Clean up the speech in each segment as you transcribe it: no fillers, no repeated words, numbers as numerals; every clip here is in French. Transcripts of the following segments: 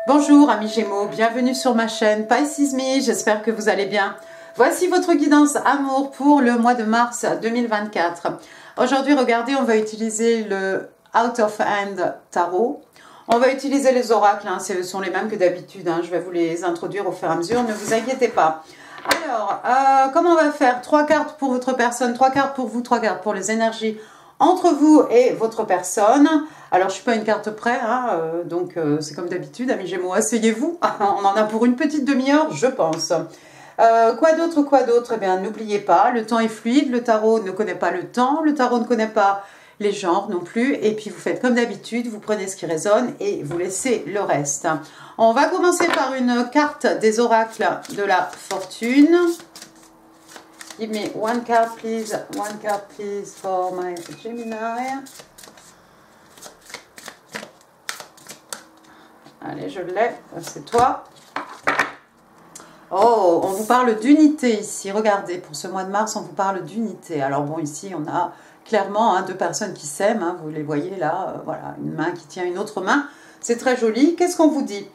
Bonjour amis Gémeaux, bienvenue sur ma chaîne Pisces Me, j'espère que vous allez bien. Voici votre guidance amour pour le mois de mars 2024. Aujourd'hui, regardez, on va utiliser le Out of Hand Tarot. On va utiliser les oracles, hein, ce sont les mêmes que d'habitude, hein, je vais vous les introduire au fur et à mesure, ne vous inquiétez pas. Alors, comment on va faire? 3 cartes pour votre personne, 3 cartes pour vous, 3 cartes pour les énergies entre vous et votre personne. Alors, je ne suis pas une carte près, hein, donc c'est comme d'habitude, amis Gémeaux, asseyez-vous. On en a pour une petite demi-heure, je pense. Quoi d'autre? Eh bien, n'oubliez pas, le temps est fluide, le tarot ne connaît pas le temps, le tarot ne connaît pas les genres non plus. Et puis, vous faites comme d'habitude, vous prenez ce qui résonne et vous laissez le reste. On va commencer par une carte des oracles de la fortune. Give me one card, please for my Gemini. Allez, je l'ai, c'est toi. Oh, on vous parle d'unité ici. Regardez, pour ce mois de mars, on vous parle d'unité. Alors bon, ici, on a clairement hein, 2 personnes qui s'aiment. Hein, vous les voyez là, voilà, une main qui tient une autre main. C'est très joli. Qu'est-ce qu'on vous dit?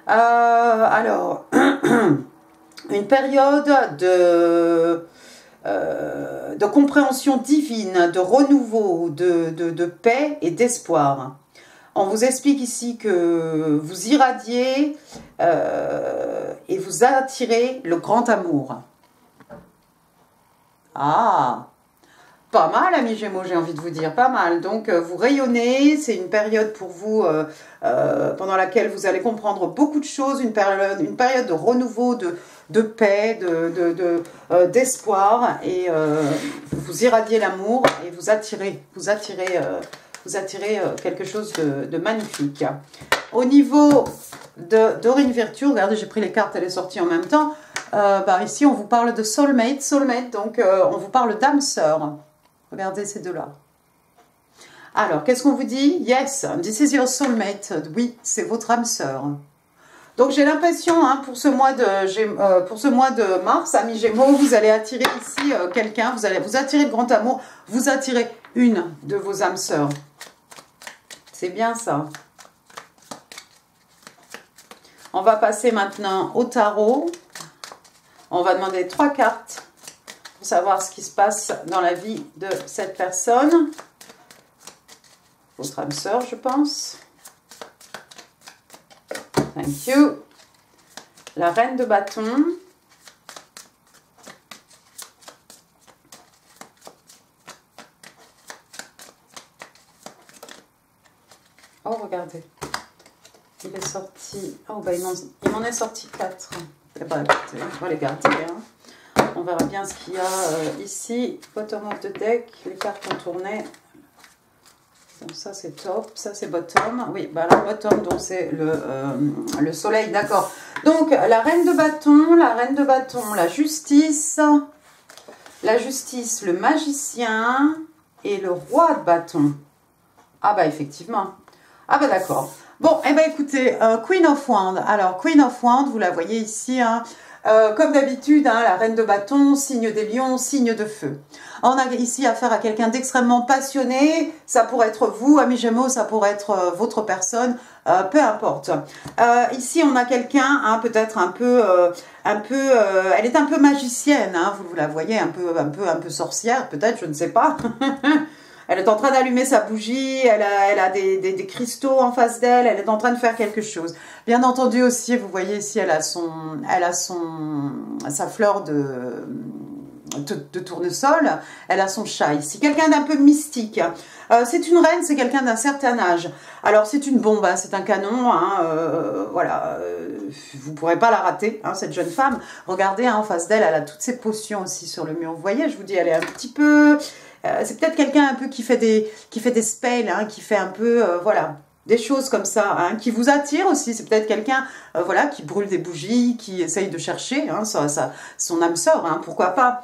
Alors, une période de compréhension divine, de renouveau, de paix et d'espoir. On vous explique ici que vous irradiez et vous attirez le grand amour. Ah, pas mal, amis Gémeaux, j'ai envie de vous dire, pas mal. Donc, vous rayonnez, c'est une période pour vous pendant laquelle vous allez comprendre beaucoup de choses, une période de renouveau, de paix, d'espoir, et vous irradiez l'amour et vous attirez quelque chose de magnifique. Au niveau d'Aurine Virtue, regardez, j'ai pris les cartes, elle est sortie en même temps. Ici, on vous parle de soulmate, donc on vous parle d'âme sœur. Regardez ces deux-là. Alors, qu'est-ce qu'on vous dit? Yes, this is your soulmate. Oui, c'est votre âme sœur. Donc, j'ai l'impression, hein, pour ce mois de mars, amis Gémeaux, vous allez attirer ici quelqu'un, vous allez vous attirer le grand amour, vous attirez une de vos âmes sœurs. C'est bien ça. On va passer maintenant au tarot. On va demander 3 cartes pour savoir ce qui se passe dans la vie de cette personne. Votre âme sœur, je pense. Thank you. La reine de bâton. Oh, regardez. Il est sorti... Oh, bah, il m'en est sorti 4. Eh ben, écoutez, on va les garder. Hein. On verra bien ce qu'il y a ici. Bottom of the deck. Les cartes ont tourné. Donc ça, c'est top. Ça, c'est bottom. Oui, bah là, bottom, donc c'est le soleil. D'accord. Donc, la reine de bâton, la justice, le magicien et le roi de bâton. Ah, bah, effectivement. Ah bah d'accord. Bon, eh ben écoutez, Queen of Wands. Alors, Queen of Wands, vous la voyez ici, hein, comme d'habitude, hein, la reine de bâton, signe des lions, signe de feu. On a ici affaire à quelqu'un d'extrêmement passionné. Ça pourrait être vous, amis Gémeaux, ça pourrait être votre personne, peu importe. Ici, on a quelqu'un, hein, peut-être un peu, elle est un peu magicienne, hein, vous la voyez, un peu sorcière, peut-être, je ne sais pas. Elle est en train d'allumer sa bougie, elle a des cristaux en face d'elle, elle est en train de faire quelque chose. Bien entendu aussi, vous voyez ici, elle a sa fleur de tournesol, elle a son chat ici. Quelqu'un d'un peu mystique. C'est une reine, c'est quelqu'un d'un certain âge. Alors c'est une bombe, hein, c'est un canon, hein, voilà, vous ne pourrez pas la rater, hein, cette jeune femme. Regardez, hein, en face d'elle, elle a toutes ses potions aussi sur le mur. Vous voyez, je vous dis, elle est un petit peu... c'est peut-être quelqu'un un peu qui fait des spells, hein, qui fait un peu, voilà, des choses comme ça, hein, qui vous attire aussi. C'est peut-être quelqu'un, voilà, qui brûle des bougies, qui essaye de chercher hein, son âme sœur, hein, pourquoi pas.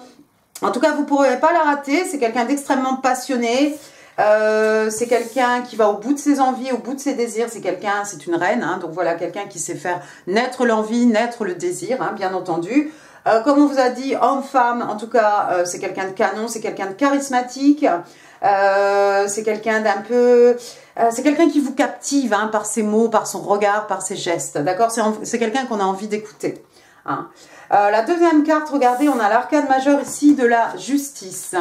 En tout cas, vous ne pourrez pas la rater. C'est quelqu'un d'extrêmement passionné. C'est quelqu'un qui va au bout de ses envies, au bout de ses désirs. C'est une reine, hein, donc voilà, quelqu'un qui sait faire naître l'envie, naître le désir, hein, bien entendu. Comme on vous a dit, homme-femme, en tout cas, c'est quelqu'un de canon, c'est quelqu'un de charismatique, c'est quelqu'un d'un peu... c'est quelqu'un qui vous captive hein, par ses mots, par son regard, par ses gestes, d'accord? C'est quelqu'un qu'on a envie d'écouter. Hein. La deuxième carte, regardez, on a l'arcane majeur ici de la justice.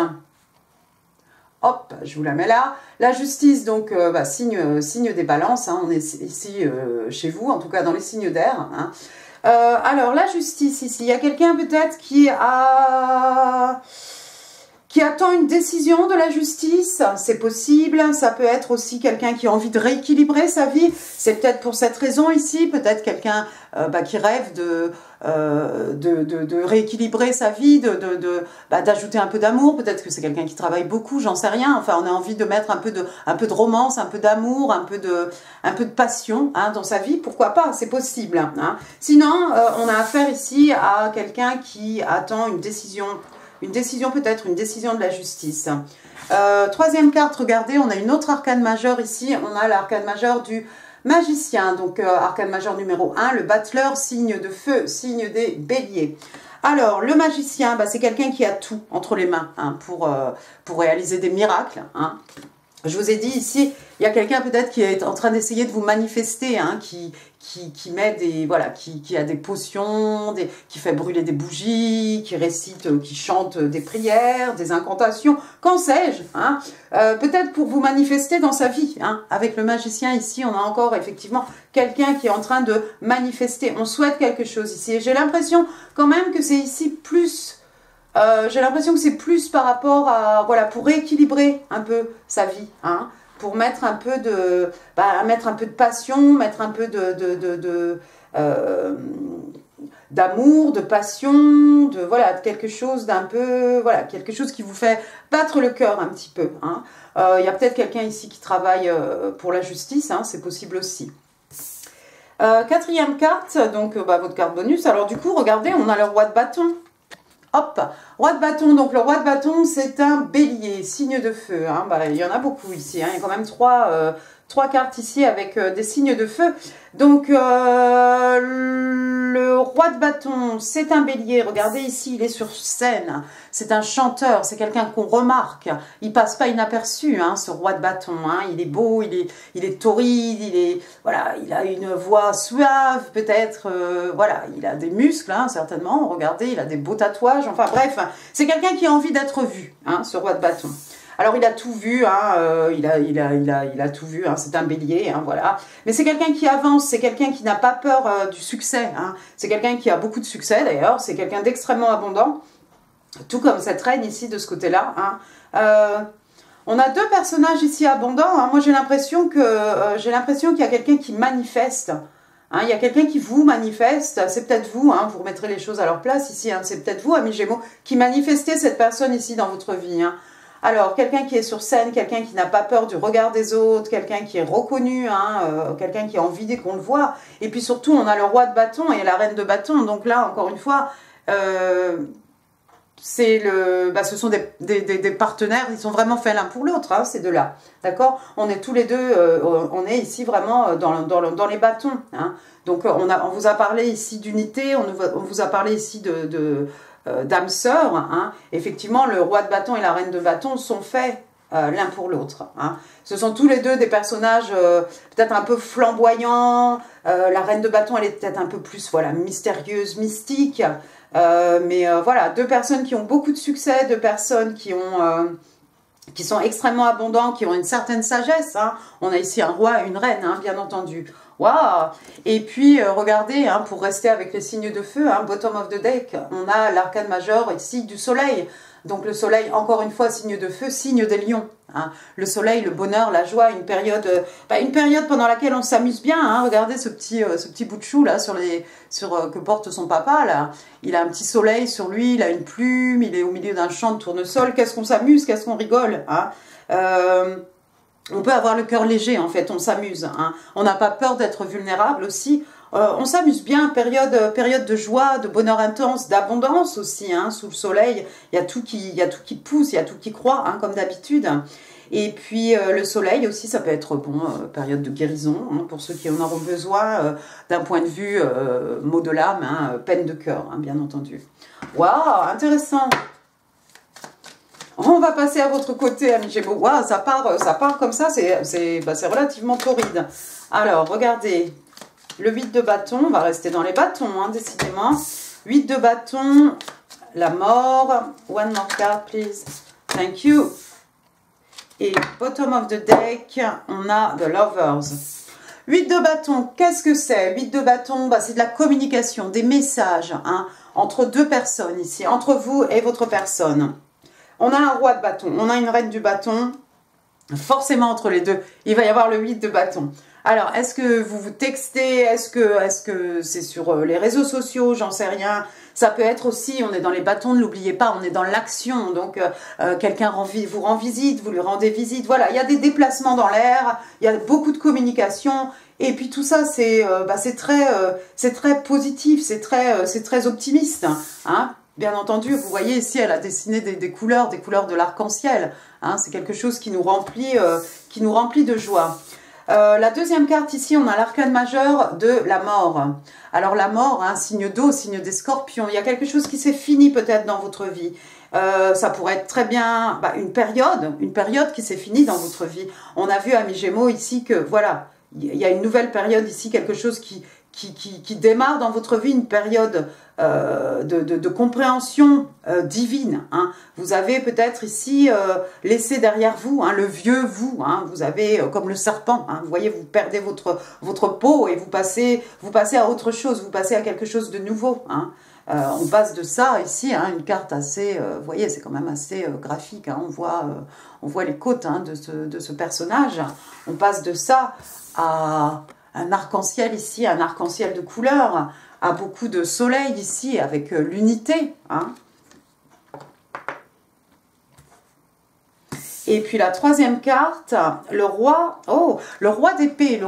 Hop, je vous la mets là. La justice, donc, signe des balances, hein, on est ici chez vous, en tout cas dans les signes d'air. Hein. Alors, la justice ici, il y a quelqu'un peut-être qui attend une décision de la justice, c'est possible. Ça peut être aussi quelqu'un qui a envie de rééquilibrer sa vie. C'est peut-être pour cette raison ici, peut-être quelqu'un qui rêve de rééquilibrer sa vie, d'ajouter un peu d'amour. Peut-être que c'est quelqu'un qui travaille beaucoup, j'en sais rien. Enfin, on a envie de mettre un peu de romance, un peu d'amour, un peu de passion hein, dans sa vie. Pourquoi pas? C'est possible. Hein. Sinon, on a affaire ici à quelqu'un qui attend une décision. Une décision peut-être, une décision de la justice. Troisième carte, regardez, on a une autre arcane majeure ici. On a l'arcane majeur du magicien. Donc, arcane majeur numéro 1, le battleur, signe de feu, signe des béliers. Alors, le magicien, c'est quelqu'un qui a tout entre les mains hein, pour réaliser des miracles. Hein. Je vous ai dit ici, il y a quelqu'un peut-être qui est en train d'essayer de vous manifester, hein, qui met des, voilà, qui a des potions, qui fait brûler des bougies, qui récite, qui chante des prières, des incantations, qu'en sais-je, hein, peut-être pour vous manifester dans sa vie. Hein. Avec le magicien ici, on a encore effectivement quelqu'un qui est en train de manifester. On souhaite quelque chose ici. Et j'ai l'impression quand même que c'est ici plus... j'ai l'impression que c'est plus par rapport à, voilà, pour rééquilibrer un peu sa vie, hein, pour mettre un peu de, passion, mettre un peu d'amour, de passion, voilà, quelque chose d'un peu, voilà, quelque chose qui vous fait battre le cœur un petit peu. Hein. Y a peut-être quelqu'un ici qui travaille pour la justice, hein, c'est possible aussi. Quatrième carte, donc votre carte bonus. Alors du coup, regardez, on a le roi de bâton. Hop, roi de bâton, donc le roi de bâton c'est un bélier, signe de feu, hein. Il y en a beaucoup ici, hein. Il y a quand même trois cartes ici avec des signes de feu. Donc le roi de bâton c'est un bélier, regardez ici il est sur scène, c'est un chanteur, c'est quelqu'un qu'on remarque, il passe pas inaperçu hein, ce roi de bâton, hein. Il est beau, il est torride, voilà, il a une voix suave peut-être, voilà, il a des muscles hein, certainement, regardez, il a des beaux tatouages, enfin bref, c'est quelqu'un qui a envie d'être vu, hein, ce roi de bâton. Alors il a tout vu, hein, il a tout vu, hein, c'est un bélier, hein, voilà. Mais c'est quelqu'un qui avance, c'est quelqu'un qui n'a pas peur du succès, hein. C'est quelqu'un qui a beaucoup de succès d'ailleurs, c'est quelqu'un d'extrêmement abondant, tout comme cette reine ici de ce côté-là. Hein. On a deux personnages ici abondants, hein. Moi j'ai l'impression qu'il y a quelqu'un qui manifeste. Hein, il y a quelqu'un qui vous manifeste, c'est peut-être vous, hein, vous remettrez les choses à leur place ici, hein, c'est peut-être vous, amis Gémeaux, qui manifestez cette personne ici dans votre vie. Hein. Alors, quelqu'un qui est sur scène, quelqu'un qui n'a pas peur du regard des autres, quelqu'un qui est reconnu, hein, quelqu'un qui a envie qu'on le voit. Et puis surtout, on a le roi de bâton et la reine de bâton. Donc là, encore une fois, ce sont des partenaires, ils sont vraiment faits l'un pour l'autre, hein, ces deux-là. D'accord? On est tous les deux, on est ici vraiment dans les bâtons. Hein. Donc, on vous a parlé ici d'unité, on vous a parlé ici d'âme sœur, hein. Effectivement, le roi de bâton et la reine de bâton sont faits l'un pour l'autre. Hein. Ce sont tous les deux des personnages peut-être un peu flamboyants. La reine de bâton, elle est peut-être un peu plus voilà, mystérieuse, mystique. Mais voilà, deux personnes qui ont beaucoup de succès, deux personnes qui sont extrêmement abondants, qui ont une certaine sagesse. Hein. On a ici un roi et une reine, hein, bien entendu. Waouh! Et puis, regardez, hein, pour rester avec les signes de feu, hein, bottom of the deck, on a l'arcane majeur ici du soleil. Donc le soleil, encore une fois, signe de feu, signe des lions. Hein. Le soleil, le bonheur, la joie, une période pendant laquelle on s'amuse bien. Hein. Regardez ce petit bout de chou là que porte son papa là. Il a un petit soleil sur lui, il a une plume, il est au milieu d'un champ de tournesol. Qu'est-ce qu'on s'amuse, qu'est-ce qu'on rigole. Hein. On peut avoir le cœur léger en fait, on s'amuse. Hein. On n'a pas peur d'être vulnérable aussi. On s'amuse bien, période de joie, de bonheur intense, d'abondance aussi, hein, sous le soleil. Il y a tout qui pousse, il y a tout qui croît, hein, comme d'habitude. Et puis le soleil aussi, ça peut être bon, période de guérison, hein, pour ceux qui en auront besoin, d'un point de vue mot de l'âme, hein, peine de cœur, hein, bien entendu. Waouh, intéressant. On va passer à votre côté, amis Gémeaux. Waouh, ça part comme ça, c'est relativement torride. Alors, regardez, le 8 de bâton, on va rester dans les bâtons, hein, décidément. 8 de bâton, la mort. One more card, please. Thank you. Et bottom of the deck, on a the lovers. 8 de bâton, qu'est-ce que c'est? 8 de bâton, bah, c'est de la communication, des messages, hein, entre deux personnes ici, entre vous et votre personne. On a un roi de bâton, on a une reine du bâton. Forcément, entre les deux, il va y avoir le 8 de bâton. Alors, est-ce que vous vous textez? Est-ce que c'est sur les réseaux sociaux? J'en sais rien. Ça peut être aussi, on est dans les bâtons, ne l'oubliez pas, on est dans l'action. Donc, quelqu'un vous rend visite, vous lui rendez visite. Voilà, il y a des déplacements dans l'air, il y a beaucoup de communication. Et puis tout ça, c'est très positif, c'est très optimiste, hein. Bien entendu, vous voyez ici, elle a dessiné des couleurs de l'arc-en-ciel. Hein, c'est quelque chose qui nous remplit de joie. La deuxième carte ici, on a l'arcane majeur de la mort. Alors la mort, hein, signe d'eau, signe des scorpions. Il y a quelque chose qui s'est fini peut-être dans votre vie. Ça pourrait être très bien une période qui s'est finie dans votre vie. On a vu, amis Gémeaux, ici que voilà, il y a une nouvelle période ici, quelque chose qui démarre dans votre vie, une période de compréhension divine. Hein. Vous avez peut-être ici laissé derrière vous, hein, le vieux vous. Hein. Vous avez comme le serpent. Hein. Vous voyez, vous perdez votre peau et vous passez à autre chose. Vous passez à quelque chose de nouveau. Hein. On passe de ça ici, hein, une carte assez, vous voyez, c'est quand même assez graphique. Hein. On voit les côtes, hein, de ce personnage. On passe de ça à un arc-en-ciel ici, un arc-en-ciel de couleurs, à beaucoup de soleil ici, avec l'unité. Hein. Et puis la troisième carte, le roi, le roi d'épée,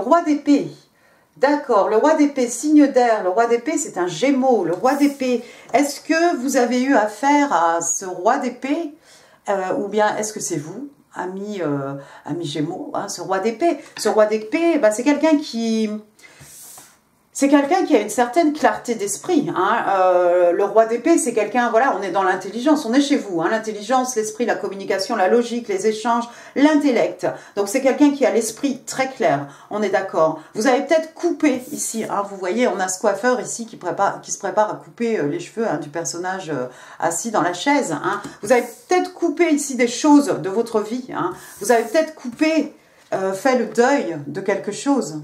D'accord, le roi d'épée, signe d'air, le roi d'épée c'est un Gémeaux, le roi d'épée. Est-ce que vous avez eu affaire à ce roi d'épée ou bien est-ce que c'est vous, ami Gémeaux, hein, ce roi d'épée? Ce roi d'épée, bah, c'est quelqu'un qui a une certaine clarté d'esprit. Hein. Le roi d'épée, c'est quelqu'un, voilà, on est dans l'intelligence, on est chez vous. Hein, l'intelligence, l'esprit, la communication, la logique, les échanges, l'intellect. Donc c'est quelqu'un qui a l'esprit très clair, on est d'accord. Vous avez peut-être coupé ici, hein, vous voyez, on a ce coiffeur ici qui se prépare à couper les cheveux, hein, du personnage assis dans la chaise. Hein. Vous avez peut-être coupé ici des choses de votre vie. Hein. Vous avez peut-être coupé, fait le deuil de quelque chose.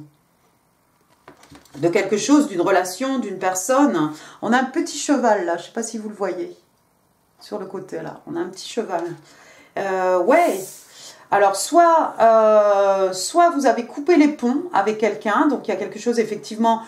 D'une relation, d'une personne. On a un petit cheval là, je ne sais pas si vous le voyez, sur le côté là, on a un petit cheval. Ouais, alors soit vous avez coupé les ponts avec quelqu'un, donc il y a quelque chose effectivement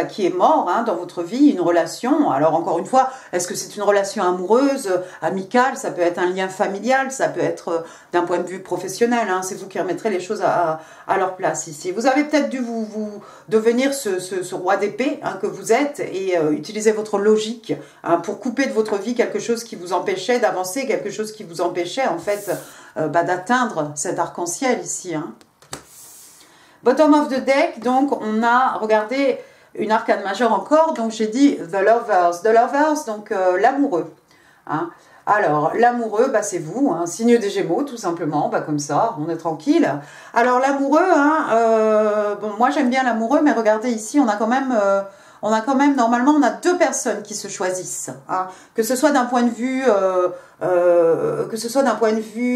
qui est mort, hein, dans votre vie, une relation. Alors encore une fois, est-ce que c'est une relation amoureuse, amicale, ça peut être un lien familial, ça peut être d'un point de vue professionnel, hein, c'est vous qui remettrez les choses à leur place ici. Vous avez peut-être dû vous devenir ce roi d'épée, hein, que vous êtes et utiliser votre logique, hein, pour couper de votre vie quelque chose qui vous empêchait d'avancer, quelque chose qui vous empêchait en fait d'atteindre cet arc-en-ciel ici. Hein. Bottom of the deck, donc on a regardé une arcane majeure encore, donc j'ai dit the lovers, donc l'amoureux. Hein. Alors, l'amoureux, bah, c'est vous, hein, signe des Gémeaux, tout simplement, bah, comme ça, on est tranquille. Alors, l'amoureux, hein, bon, moi j'aime bien l'amoureux, mais regardez ici, on a quand même, normalement, on a deux personnes qui se choisissent, hein, que ce soit d'un point de vue,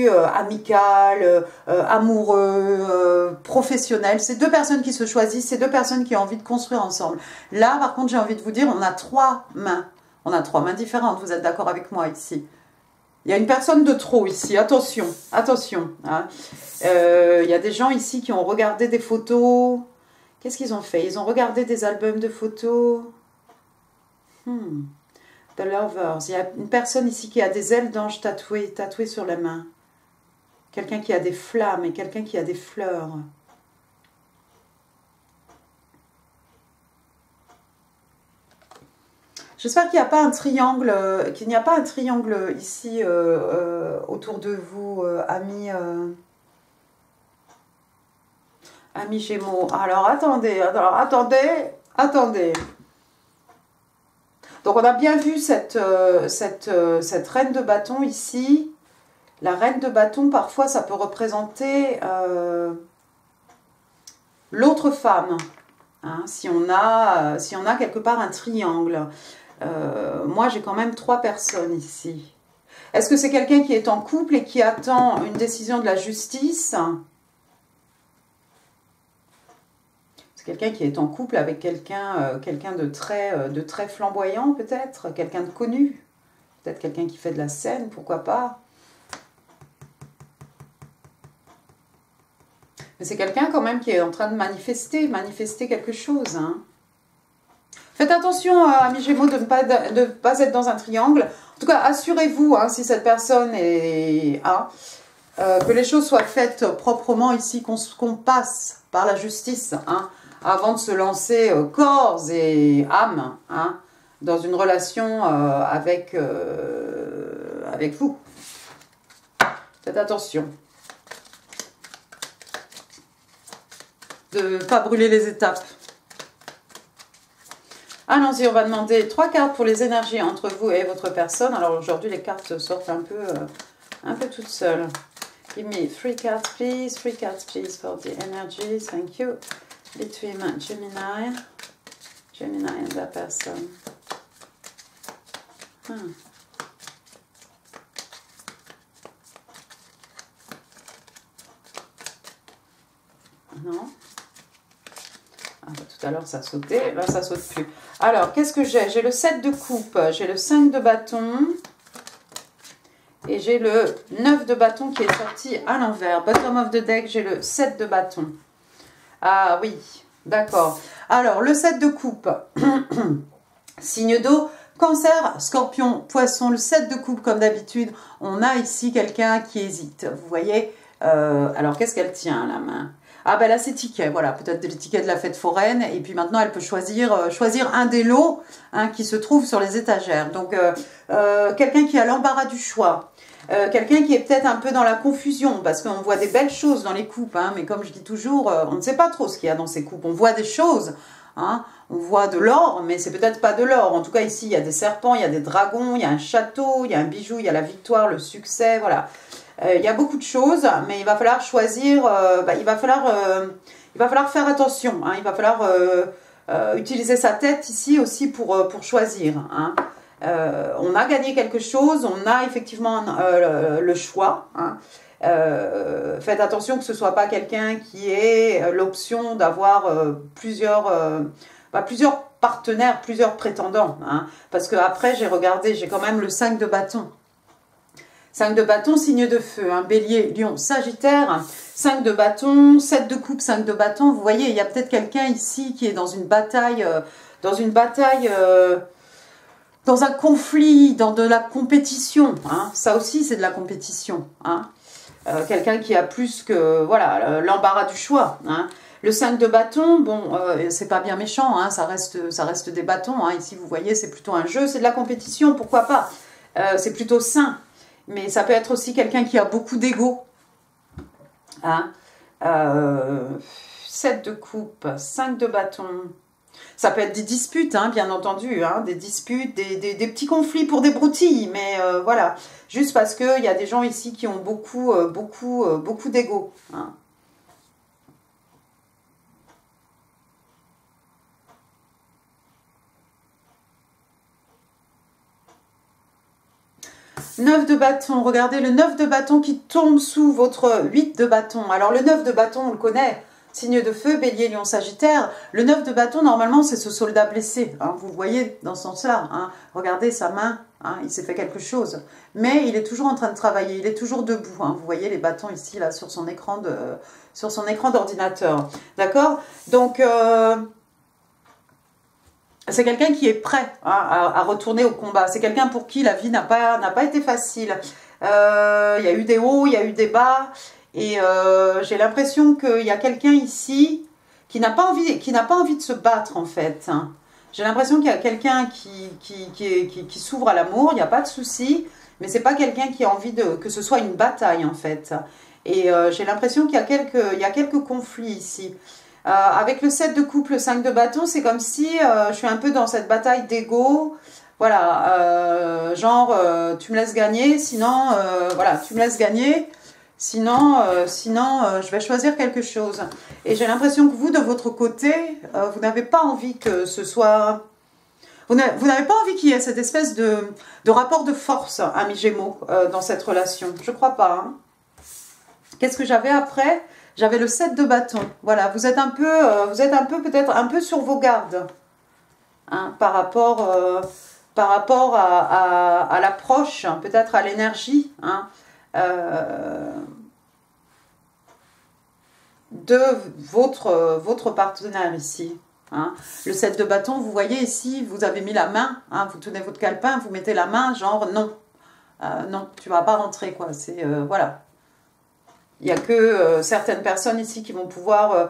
amical, amoureux, professionnel. C'est deux personnes qui se choisissent, c'est deux personnes qui ont envie de construire ensemble. Là, par contre, j'ai envie de vous dire, on a trois mains. On a trois mains différentes, vous êtes d'accord avec moi ici? Il y a une personne de trop ici, attention, attention. Hein. Il y a des gens ici qui ont regardé des photos. Qu'est-ce qu'ils ont fait? Ils ont regardé des albums de photos. The Lovers. Il y a une personne ici qui a des ailes d'ange tatouées sur la main. Quelqu'un qui a des flammes et quelqu'un qui a des fleurs. J'espère qu'il n'y a pas un triangle, ici autour de vous, amis Amis Gémeaux. Alors, attendez. Donc, on a bien vu cette reine de bâton ici. La reine de bâton, parfois, ça peut représenter l'autre femme. Hein, si on a quelque part un triangle. Moi, j'ai quand même 3 personnes ici. Est-ce que c'est quelqu'un qui est en couple et qui attend une décision de la justice? C'est quelqu'un qui est en couple avec quelqu'un de très flamboyant, peut-être. Quelqu'un de connu. Peut-être quelqu'un qui fait de la scène, pourquoi pas. Mais c'est quelqu'un quand même qui est en train de manifester quelque chose. Hein. Faites attention, amis Gémeaux, de ne pas être dans un triangle. En tout cas, assurez-vous, hein, si cette personne est... que les choses soient faites proprement ici, qu'on passe par la justice, hein, avant de se lancer corps et âme, hein, dans une relation avec vous. Faites attention. De ne pas brûler les étapes. Allons-y, on va demander 3 cartes pour les énergies entre vous et votre personne. Alors aujourd'hui, les cartes sortent un peu toutes seules. Give me 3 cards, please. 3 cards, please, for the energies. Thank you. Between Gemini and that person. Non. Ah, bah, tout à l'heure, ça sautait. Là, ça saute plus. Alors, qu'est-ce que j'ai? J'ai le 7 de coupe. J'ai le 5 de bâton. Et j'ai le 9 de bâton qui est sorti à l'envers. Bottom of the deck, j'ai le 7 de bâton. Ah oui, d'accord. Alors, le 7 de coupe. Signe d'eau. Cancer, Scorpion, Poisson. Le 7 de coupe, comme d'habitude. On a ici quelqu'un qui hésite. Vous voyez? Alors, qu'est-ce qu'elle tient à la main? Ah ben là c'est ticket, voilà, peut-être les tickets de la fête foraine, et puis maintenant elle peut choisir un des lots, hein, qui se trouve sur les étagères. Donc quelqu'un qui a l'embarras du choix, quelqu'un qui est peut-être un peu dans la confusion, parce qu'on voit des belles choses dans les coupes, hein, mais comme je dis toujours, on ne sait pas trop ce qu'il y a dans ces coupes. On voit des choses, hein, on voit de l'or, mais c'est peut-être pas de l'or. En tout cas ici il y a des serpents, il y a des dragons, il y a un château, il y a un bijou, il y a la victoire, le succès, voilà. Il y a beaucoup de choses, mais il va falloir choisir, il va falloir faire attention, hein, il va falloir utiliser sa tête ici aussi pour choisir. Hein. On a gagné quelque chose, on a effectivement le choix. Hein. Faites attention que ce ne soit pas quelqu'un qui ait l'option d'avoir plusieurs partenaires, plusieurs prétendants. Hein, parce que après j'ai regardé, j'ai quand même le 5 de bâton. 5 de bâton, signe de feu, hein, Bélier, Lion, Sagittaire, 5 de bâton, 7 de coupe, 5 de bâton. Vous voyez, il y a peut-être quelqu'un ici qui est dans une bataille, dans un conflit, dans de la compétition. Hein. Ça aussi, c'est de la compétition. Hein. Quelqu'un qui a plus que, voilà, l'embarras du choix. Hein. Le 5 de bâton, bon, c'est pas bien méchant, hein, ça reste des bâtons. Hein. Ici, vous voyez, c'est plutôt un jeu, c'est de la compétition, pourquoi pas. C'est plutôt sain. Mais ça peut être aussi quelqu'un qui a beaucoup d'ego. Hein. 7 de coupe, 5 de bâton. Ça peut être des disputes, hein, bien entendu. Hein, des disputes, des petits conflits pour des broutilles. Mais voilà, juste parce qu'il y a des gens ici qui ont beaucoup d'ego. Hein. Neuf de bâton, regardez le 9 de bâton qui tombe sous votre 8 de bâton. Alors le 9 de bâton, on le connaît, signe de feu, Bélier, Lion, Sagittaire. Le 9 de bâton, normalement, c'est ce soldat blessé. Hein, vous le voyez dans ce sens-là. Hein. Regardez sa main, hein, il s'est fait quelque chose. Mais il est toujours en train de travailler, il est toujours debout. Hein. Vous voyez les bâtons ici, là, sur son écran d'ordinateur. D'accord? Donc... c'est quelqu'un qui est prêt, hein, à retourner au combat. C'est quelqu'un pour qui la vie n'a pas été facile. Il y a eu des hauts, il y a eu des bas. Et j'ai l'impression qu'il y a quelqu'un ici qui n'a pas envie de se battre, en fait. Hein. J'ai l'impression qu'il y a quelqu'un qui s'ouvre à l'amour, il n'y a pas de souci. Mais c'est pas quelqu'un qui a envie que ce soit une bataille, en fait. Et j'ai l'impression qu'il y a quelques conflits ici. Avec le 7 de coupe, le 5 de bâton, c'est comme si je suis un peu dans cette bataille d'ego. Voilà, genre tu me laisses gagner, sinon voilà, tu me laisses gagner, sinon je vais choisir quelque chose. Et j'ai l'impression que vous, de votre côté, vous n'avez pas envie que ce soit... Vous n'avez pas envie qu'il y ait cette espèce de rapport de force, ami Gémeaux, dans cette relation. Je crois pas. Hein. Qu'est-ce que j'avais après? J'avais le 7 de bâton. Voilà, vous êtes un peu peut-être un peu sur vos gardes. Hein, par rapport à l'approche, hein, peut-être à l'énergie hein, de votre partenaire ici. Hein. Le 7 de bâton, vous voyez ici, vous avez mis la main, hein, vous tenez votre calepin, vous mettez la main, genre non, non, tu vas pas rentrer, quoi. C'est voilà. Il n'y a que certaines personnes ici qui vont pouvoir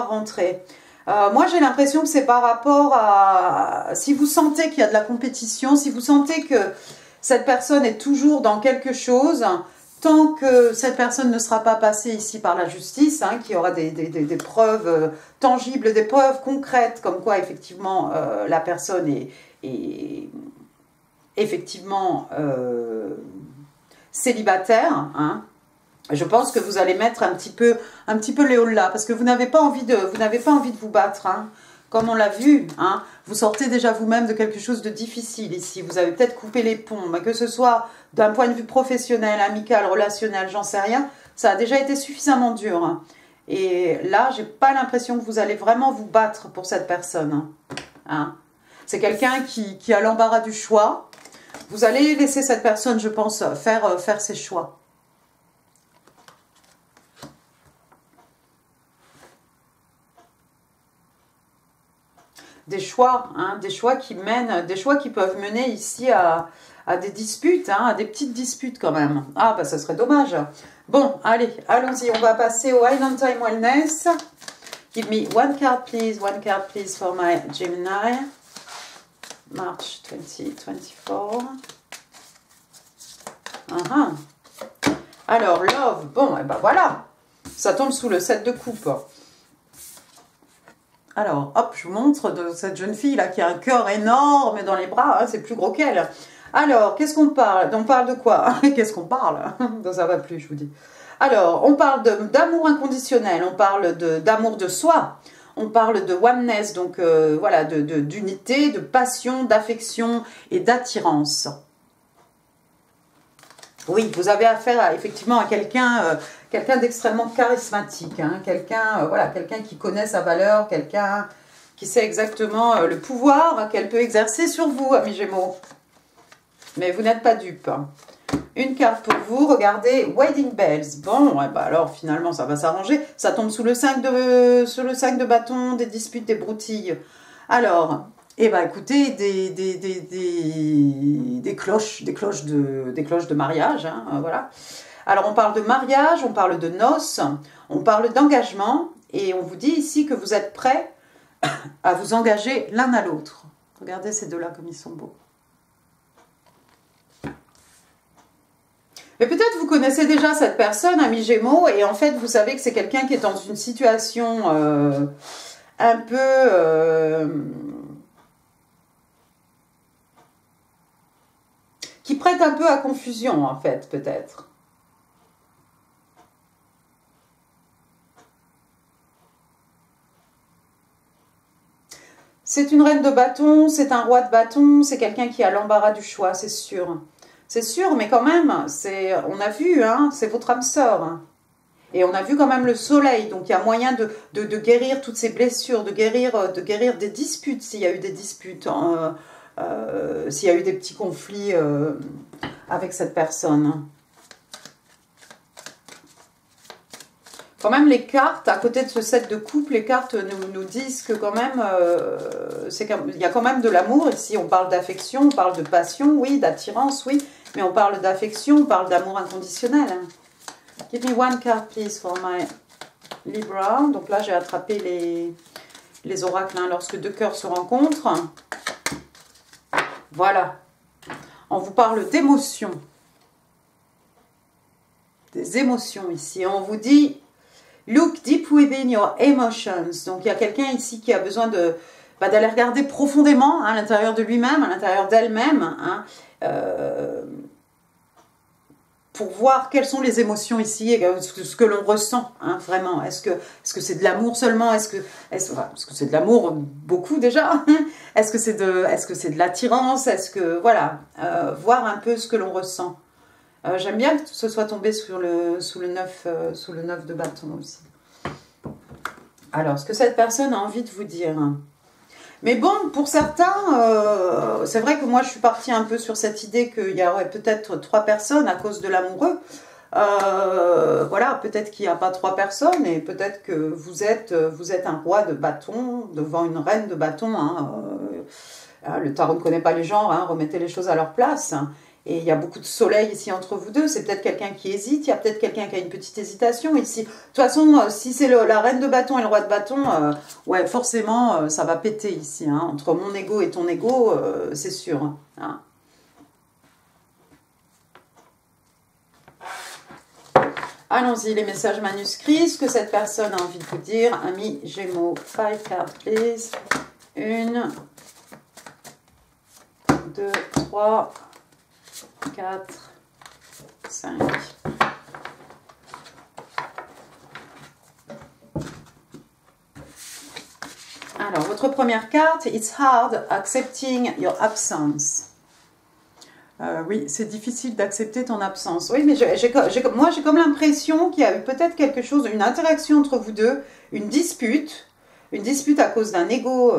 rentrer. Moi, j'ai l'impression que c'est par rapport à... Si vous sentez qu'il y a de la compétition, si vous sentez que cette personne est toujours dans quelque chose, tant que cette personne ne sera pas passée ici par la justice, hein, qu'il y aura des preuves tangibles, des preuves concrètes, comme quoi, effectivement, la personne est effectivement célibataire, hein, je pense que vous allez mettre un petit peu les hauts là, parce que vous n'avez pas envie de vous battre, hein. Comme on l'a vu, hein, vous sortez déjà vous-même de quelque chose de difficile ici. Vous avez peut-être coupé les ponts, mais que ce soit d'un point de vue professionnel, amical, relationnel, j'en sais rien, ça a déjà été suffisamment dur. Hein. Et là, j'ai pas l'impression que vous allez vraiment vous battre pour cette personne. Hein. C'est quelqu'un qui a l'embarras du choix. Vous allez laisser cette personne, je pense, faire ses choix. Des choix, hein, des choix qui peuvent mener ici à des disputes, hein, à des petites disputes quand même. Ah, bah ça serait dommage. Bon, allez, allons-y, on va passer au Island Time Wellness. Give me one card please for my Gemini. March 2024. Alors, love, bon, et ben voilà, ça tombe sous le 7 de coupe. Alors, hop, je vous montre de cette jeune fille là qui a un cœur énorme dans les bras, hein, c'est plus gros qu'elle. Alors, qu'est-ce qu'on parle? On parle de quoi? Qu'est-ce qu'on parle? Ça va plus, je vous dis. Alors, on parle d'amour inconditionnel, on parle d'amour de soi, on parle de oneness, donc voilà, d'unité, de passion, d'affection et d'attirance. Oui, vous avez affaire effectivement à quelqu'un d'extrêmement charismatique, hein, voilà, quelqu'un qui connaît sa valeur, quelqu'un qui sait exactement le pouvoir qu'elle peut exercer sur vous, amis Gémeaux. Mais vous n'êtes pas dupe. Une carte pour vous, regardez, Wedding Bells. Bon, bah alors finalement ça va s'arranger. Ça tombe sous le 5 de bâton, des disputes, des broutilles. Alors, eh ben écoutez, des cloches de mariage, hein, voilà. Alors on parle de mariage, on parle de noces, on parle d'engagement, et on vous dit ici que vous êtes prêts à vous engager l'un à l'autre. Regardez ces deux-là comme ils sont beaux. Mais peut-être vous connaissez déjà cette personne, ami Gémeaux, et en fait vous savez que c'est quelqu'un qui est dans une situation un peu... qui prête un peu à confusion, en fait, peut-être. C'est une reine de bâton, c'est un roi de bâton, c'est quelqu'un qui a l'embarras du choix, c'est sûr. C'est sûr, mais quand même, on a vu, hein, c'est votre âme sœur. Hein. Et on a vu quand même le soleil, donc il y a moyen de guérir toutes ces blessures, de guérir des disputes, s'il y a eu des disputes, hein, s'il y a eu des petits conflits avec cette personne. Quand même, les cartes, à côté de ce 7 de coupe, les cartes nous disent que quand même, il y a quand même de l'amour ici. On parle d'affection, on parle de passion, oui, d'attirance, oui, mais on parle d'affection, on parle d'amour inconditionnel. Give me one card, please, for my Libra. Donc là, j'ai attrapé les oracles, hein, lorsque deux cœurs se rencontrent. Voilà. On vous parle d'émotion. des émotions ici. On vous dit, look deep within your emotions. Donc, il y a quelqu'un ici qui a besoin d'aller regarder profondément à l'intérieur de lui-même, à l'intérieur d'elle-même, hein, pour voir quelles sont les émotions ici, et ce que l'on ressent, hein, vraiment. Est-ce que c'est de l'amour seulement? Est-ce que c'est de l'amour beaucoup déjà? Est-ce que c'est de l'attirance? Est-ce que, voilà, voir un peu ce que l'on ressent. J'aime bien que ce soit tombé sous le 9 de bâton aussi. Alors, ce que cette personne a envie de vous dire. Mais bon, pour certains, c'est vrai que moi je suis partie un peu sur cette idée qu'il y aurait peut-être 3 personnes à cause de l'amoureux. Voilà, peut-être qu'il n'y a pas 3 personnes et peut-être que vous êtes un roi de bâton devant une reine de bâton. Hein, le tarot ne connaît pas les genres, hein, remettez les choses à leur place. Hein. Et il y a beaucoup de soleil ici entre vous deux. C'est peut-être quelqu'un qui hésite. Il y a peut-être quelqu'un qui a une petite hésitation ici. De toute façon, si c'est la reine de bâton et le roi de bâton, ouais, forcément, ça va péter ici. Hein. Entre mon ego et ton ego, c'est sûr. Hein. Allons-y, les messages manuscrits. Ce que cette personne a envie de vous dire. Ami Gémeaux, 5 cards, please. 1, 2, 3... 4, 5. Alors, votre première carte, It's hard accepting your absence. Oui, c'est difficile d'accepter ton absence. Oui, mais moi, j'ai comme l'impression qu'il y a eu peut-être quelque chose, une interaction entre vous deux, une dispute à cause d'un ego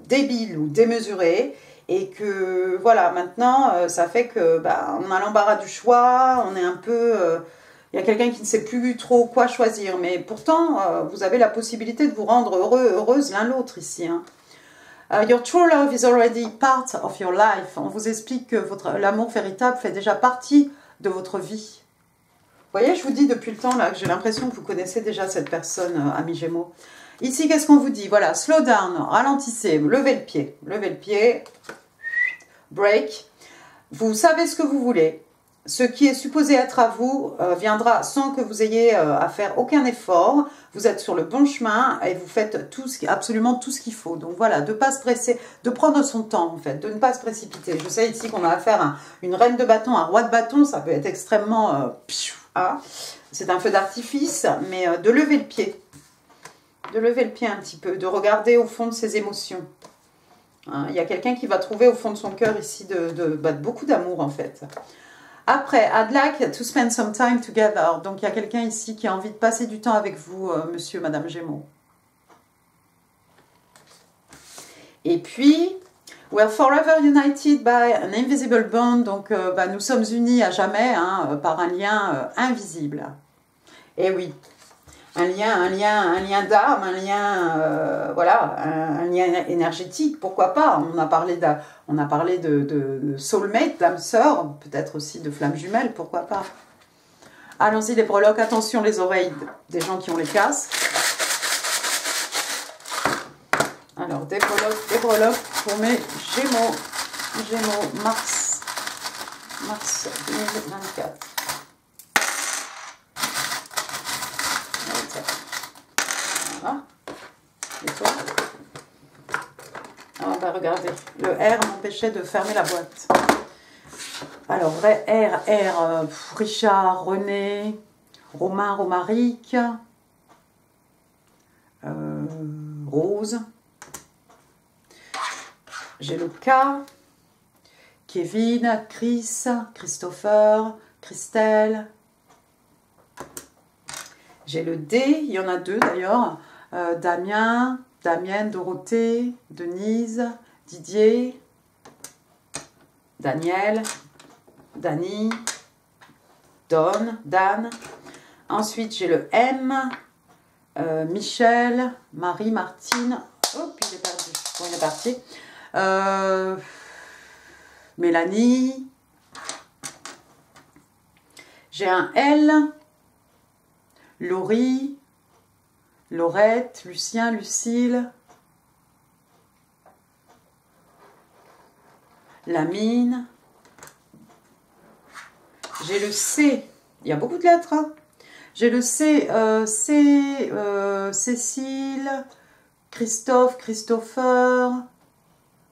débile ou démesuré. Et que, voilà, maintenant, ça fait que on a l'embarras du choix, on est un peu... il y a quelqu'un qui ne sait plus trop quoi choisir. Mais pourtant, vous avez la possibilité de vous rendre heureuse l'un l'autre ici. Hein. Your true love is already part of your life. On vous explique que l'amour véritable fait déjà partie de votre vie. Vous voyez, je vous dis depuis le temps là que j'ai l'impression que vous connaissez déjà cette personne, ami Gémeaux. Ici, qu'est-ce qu'on vous dit? Voilà, slow down, ralentissez, levez le pied, break. Vous savez ce que vous voulez. Ce qui est supposé être à vous viendra sans que vous ayez à faire aucun effort. Vous êtes sur le bon chemin et vous faites absolument tout ce qu'il faut. Donc voilà, de ne pas se presser, de prendre son temps en fait, de ne pas se précipiter. Je sais ici qu'on a affaire à une reine de bâton, un roi de bâton, ça peut être extrêmement... hein. C'est un feu d'artifice, mais de lever le pied. De lever le pied un petit peu, de regarder au fond de ses émotions. Hein, il y a quelqu'un qui va trouver au fond de son cœur ici beaucoup d'amour en fait. Après, I'd like to spend some time together. Donc il y a quelqu'un ici qui a envie de passer du temps avec vous, monsieur, madame Gémeaux. Et puis, we're forever united by an invisible bond. Donc nous sommes unis à jamais hein, par un lien invisible. Et oui. Un lien d'âme, un lien, voilà, un lien énergétique, pourquoi pas. On a parlé de soulmate, d'âme sœur, peut-être aussi de flamme jumelle, pourquoi pas. Allons-y les breloques, attention les oreilles des gens qui ont les casques. Alors des breloques pour mes Gémeaux, mars 2024. Voilà. Et toi? Ah bah regardez, le R m'empêchait de fermer la boîte. Alors vrai R, Richard, René, Romain, Romaric, Rose. J'ai le K, Kevin, Chris, Christopher, Christelle. J'ai le D, il y en a 2 d'ailleurs, Damien, Damienne, Dorothée, Denise, Didier, Daniel, Dani, Dan. Ensuite, j'ai le M, Michel, Marie, Martine. Oh, puis il est perdu. Bon, il est parti. Mélanie. J'ai un L. Laurie, Laurette, Lucien, Lucille, Lamine. J'ai le C, Il y a beaucoup de lettres. Hein. J'ai le Cécile, Christophe, Christopher,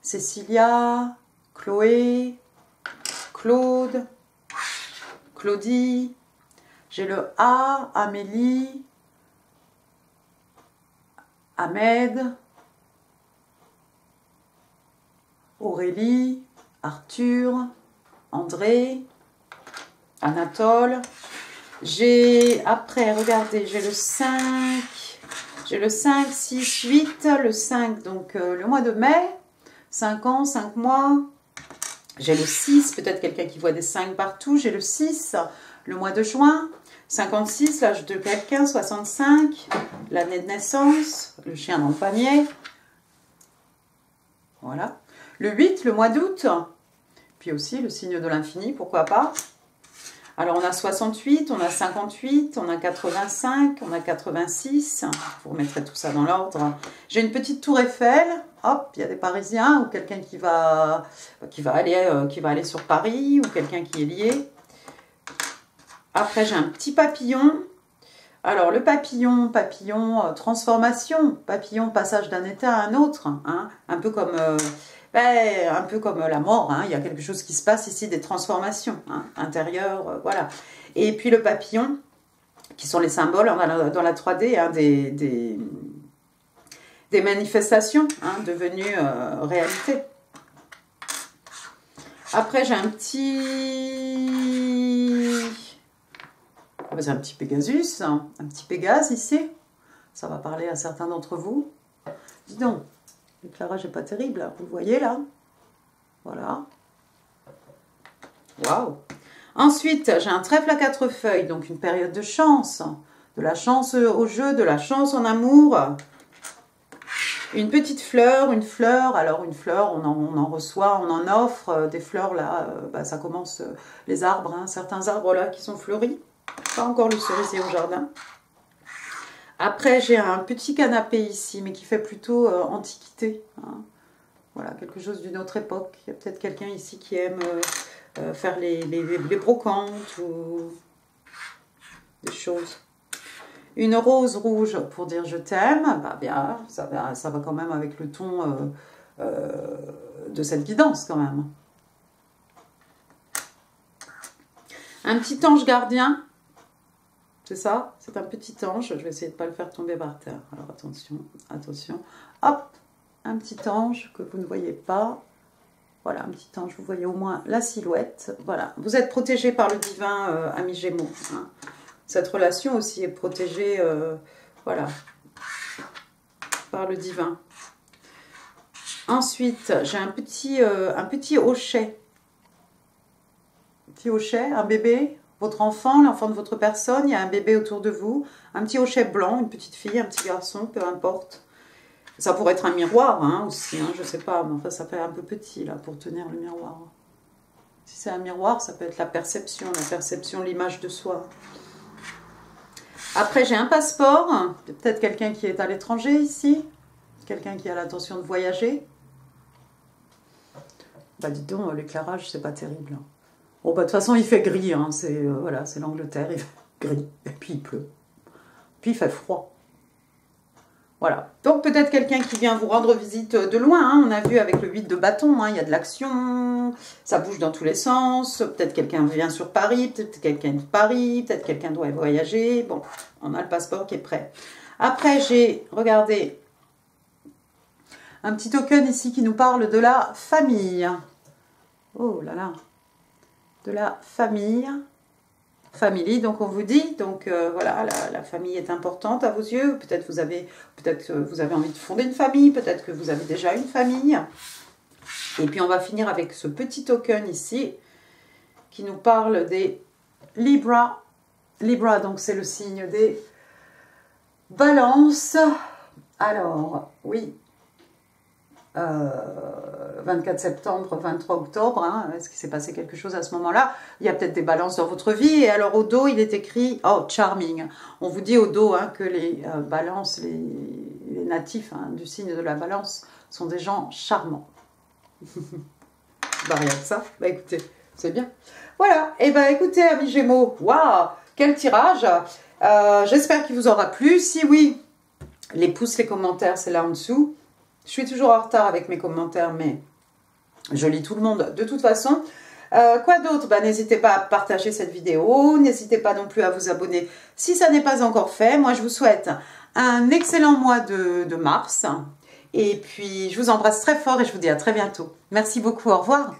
Cécilia, Chloé, Claude, Claudie. J'ai le A, Amélie, Ahmed, Aurélie, Arthur, André, Anatole. J'ai, après, regardez, j'ai le 5, 6, 8, le 5, donc le mois de mai, 5 ans, 5 mois. J'ai le 6, peut-être quelqu'un qui voit des 5 partout. J'ai le 6, le mois de juin, 56, l'âge de quelqu'un, 65, l'année de naissance, le chien dans le panier. Voilà. Le 8, le mois d'août, puis aussi le signe de l'infini, pourquoi pas. Alors, on a 68, on a 58, on a 85, on a 86. Vous remettrez tout ça dans l'ordre. J'ai une petite tour Eiffel. Hop, il y a des Parisiens ou quelqu'un qui va aller sur Paris ou quelqu'un qui est lié. Après, j'ai un petit papillon. Alors, le papillon, transformation. Papillon, passage d'un état à un autre. Hein, un peu comme la mort, hein, il y a quelque chose qui se passe ici, des transformations hein, intérieures, voilà. Et puis le papillon, qui sont les symboles dans la 3D, hein, des manifestations hein, devenues réalité. Après, j'ai un petit Pégasus, hein, un petit Pégase ici. Ça va parler à certains d'entre vous. Dis donc. L'éclairage n'est pas terrible, vous le voyez là. Voilà. Waouh. Ensuite, j'ai un trèfle à 4 feuilles, donc une période de chance. De la chance au jeu, de la chance en amour. Une petite fleur, alors une fleur, on en reçoit, on en offre. Des fleurs là, ça commence, les arbres, hein, certains arbres là qui sont fleuris. Pas encore le cerisier au jardin. Après, j'ai un petit canapé ici, mais qui fait plutôt antiquité. Hein. Voilà, quelque chose d'une autre époque. Il y a peut-être quelqu'un ici qui aime faire les brocantes ou des choses. Une rose rouge pour dire je t'aime. Bah bien, ça va quand même avec le ton de cette guidance quand même. Un petit ange gardien. C'est ça, c'est un petit ange. Je vais essayer de ne pas le faire tomber par terre. Alors attention, attention. Hop, un petit ange que vous ne voyez pas. Voilà, un petit ange, vous voyez au moins la silhouette. Voilà, vous êtes protégé par le divin, ami Gémeaux. Hein. Cette relation aussi est protégée, voilà, par le divin. Ensuite, j'ai un petit hochet. Un petit hochet, un bébé. Votre enfant, l'enfant de votre personne, il y a un bébé autour de vous, un petit hochet blanc, une petite fille, un petit garçon, peu importe. Ça pourrait être un miroir hein, aussi, hein, je ne sais pas, mais enfin ça fait un peu petit là pour tenir le miroir. Si c'est un miroir, ça peut être la perception, l'image de soi. Après j'ai un passeport, peut-être quelqu'un qui est à l'étranger ici, quelqu'un qui a l'intention de voyager. Bah dis donc, l'éclairage c'est pas terrible. Bon, bah, de toute façon, il fait gris, hein. Voilà, c'est l'Angleterre, il fait gris, et puis il pleut. Puis il fait froid. Voilà. Donc peut-être quelqu'un qui vient vous rendre visite de loin, hein. On a vu avec le 8 de bâton, hein, il y a de l'action, ça bouge dans tous les sens. Peut-être quelqu'un vient sur Paris, peut-être quelqu'un de Paris, peut-être quelqu'un doit voyager. Bon, on a le passeport qui est prêt. Après, j'ai, regardez, un petit token ici qui nous parle de la famille. Oh là là. De la famille, family, donc on vous dit, donc voilà, la famille est importante à vos yeux, peut-être vous avez envie de fonder une famille, peut-être que vous avez déjà une famille, et puis on va finir avec ce petit token ici, qui nous parle des Libra, donc c'est le signe des balances, alors, oui, 24 septembre, 23 octobre, hein, est-ce qu'il s'est passé quelque chose à ce moment-là? Il y a peut-être des balances dans votre vie, et alors au dos, il est écrit, oh, charming. On vous dit au dos hein, que les balances, les natifs hein, du signe de la balance sont des gens charmants. Bah rien que ça, bah écoutez, c'est bien. Voilà, et ben écoutez, amis Gémeaux, waouh, quel tirage. J'espère qu'il vous aura plu. Si oui, les pouces, les commentaires, c'est là en dessous. Je suis toujours en retard avec mes commentaires, mais je lis tout le monde de toute façon. Quoi d'autre? N'hésitez pas à partager cette vidéo. N'hésitez pas non plus à vous abonner si ça n'est pas encore fait. Moi, je vous souhaite un excellent mois de mars. Et puis, je vous embrasse très fort et je vous dis à très bientôt. Merci beaucoup. Au revoir.